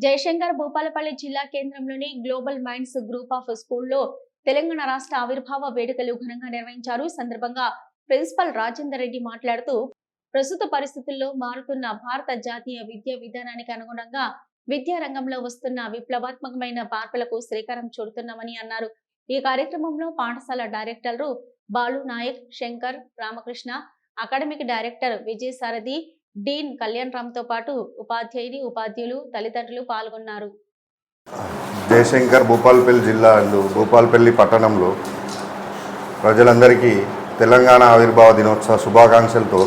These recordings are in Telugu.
జయశంకర్ భూపాలపల్లి జిల్లా కేంద్రంలోని గ్లోబల్ మైండ్స్ గ్రూప్ ఆఫ్ స్కూల్లో తెలంగాణ రాష్ట్ర ఆవిర్భావ వేడుకలు ఘనంగా నిర్వహించారు. ఈ సందర్భంగా ప్రిన్సిపల్ రాజేందర్ రెడ్డి మాట్లాడుతూ ప్రస్తుత పరిస్థితుల్లో మారుతున్న భారత జాతీయ విద్యా విధానానికి అనుగుణంగా విద్యా రంగంలో వస్తున్న విప్లవాత్మకమైన మార్పులకు శ్రీకారం చుడుతున్నామని అన్నారు. ఈ కార్యక్రమంలో పాఠశాల డైరెక్టర్లు బాలు నాయక్, శంకర్, రామకృష్ణ, అకాడమిక్ డైరెక్టర్ విజయసారథి, డీన్ కళ్యాణ్ రామ్ తో పాటు ఉపాధ్యాయులు, ఉపాధ్యాయులు, తల్లిదండ్రులు పాల్గొన్నారు. జయశంకర్ భూపాలపల్లి జిల్లా భూపాలపల్లి పట్టణంలో ప్రజలందరికీ తెలంగాణ ఆవిర్భావ దినోత్సవ శుభాకాంక్షలతో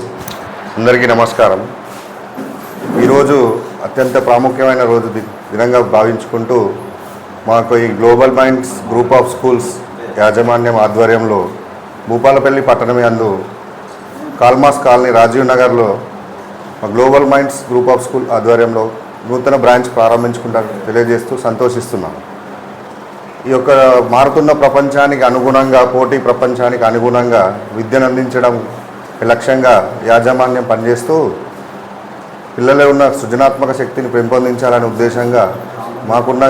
అందరికీ నమస్కారం. ఈరోజు అత్యంత ప్రాముఖ్యమైన రోజు దినంగా భావించుకుంటూ మాకు ఈ global minds group of schools యాజమాన్యం ఆధ్వర్యంలో భూపాలపల్లి పట్టణం యందు కాల్మాస్ కాలనీ రాజీవ్ నగర్లో global minds group of school ఆధ్వర్యంలో నూతన బ్రాంచ్ ప్రారంభించుకుంటారు తెలియజేస్తూ సంతోషిస్తున్నాం. ఈ యొక్క మారుతున్న ప్రపంచానికి అనుగుణంగా, పోటీ ప్రపంచానికి అనుగుణంగా విద్యను అందించడం లక్ష్యంగా యాజమాన్యం పనిచేస్తూ పిల్లల్లో ఉన్న సృజనాత్మక శక్తిని పెంపొందించాలనే ఉద్దేశంగా మాకున్న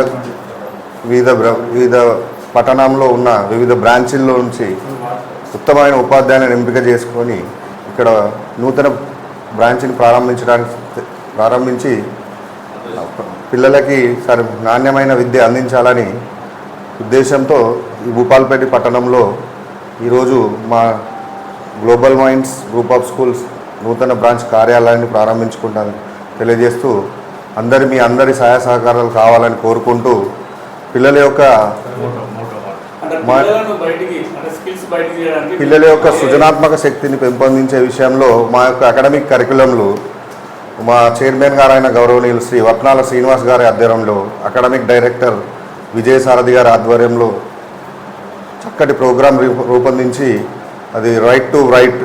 వివిధ పట్టణంలో ఉన్న వివిధ బ్రాంచీల్లో నుంచి ఉత్తమమైన ఉపాధ్యాయులను ఎంపిక చేసుకొని ఇక్కడ నూతన బ్రాంచ్ని ప్రారంభించి పిల్లలకి నాణ్యమైన విద్య అందించాలని ఉద్దేశంతో ఈ భూపాలపల్లి పట్టణంలో ఈరోజు మా global minds group of schools నూతన బ్రాంచ్ కార్యాలయాన్ని ప్రారంభించుకుంటాను తెలియజేస్తూ మీ అందరి సహాయ సహకారాలు కావాలని కోరుకుంటూ పిల్లల యొక్క సృజనాత్మక శక్తిని పెంపొందించే విషయంలో మా యొక్క అకాడమిక్ కరికులంలో మా చైర్మన్ గారైన గౌరవనీయులు శ్రీ వట్నాల శ్రీనివాస్ గారి ఆధ్వర్యంలో, అకాడమిక్ డైరెక్టర్ విజయసారథి గారి ఆధ్వర్యంలో చక్కటి ప్రోగ్రాం రూపొందించి అది రైట్ టు రైట్,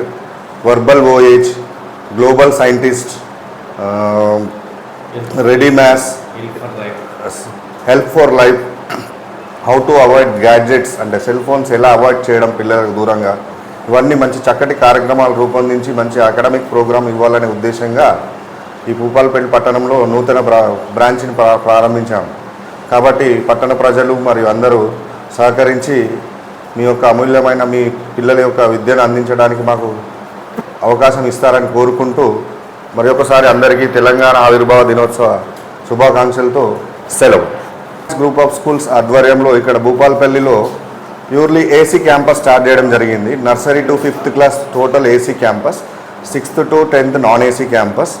వర్బల్ ఓఏజ్, global scientist, ready maths, help for life, how to avoid gadgets అంటే సెల్ ఫోన్స్ ఎలా అవాయిడ్ చేయడం పిల్లలకు దూరంగా, ఇవన్నీ మంచి చక్కటి కార్యక్రమాలు రూపొందించి మంచి అకాడమిక్ ప్రోగ్రాం ఇవ్వాలనే ఉద్దేశంగా ఈ భూపాలపల్లి పట్టణంలో నూతన బ్రాంచ్ని ప్రారంభించాము. కాబట్టి పట్టణ ప్రజలు మరియు అందరూ సహకరించి మీ యొక్క అమూల్యమైన మీ పిల్లల యొక్క విద్యను అందించడానికి మాకు అవకాశం ఇస్తారని కోరుకుంటూ మరి ఒకసారి అందరికీ తెలంగాణ ఆవిర్భావ దినోత్సవ శుభాకాంక్షలతో సెలవు. గ్రూప్ ఆఫ్ స్కూల్స్ ఆధ్వర్యంలో ఇక్కడ భూపాలపల్లిలో ప్యూర్లీ ఏసీ క్యాంపస్ స్టార్ట్ చేయడం జరిగింది. Nursery to 5th class total AC campus, 6th to 10th non AC campus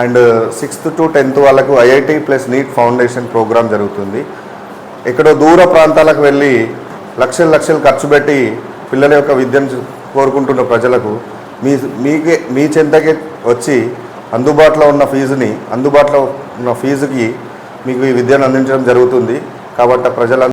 and 6th to 10th వాళ్ళకు IIT plus NEET foundation programme జరుగుతుంది. ఎక్కడో దూర ప్రాంతాలకు వెళ్ళి లక్షలు ఖర్చు పెట్టి పిల్లల యొక్క విద్యను కోరుకుంటున్న ప్రజలకు మీ చెంతకే వచ్చి అందుబాటులో ఉన్న ఫీజుకి మీకు ఈ విద్యను అందించడం జరుగుతుంది. కాబట్టి ప్రజలందరూ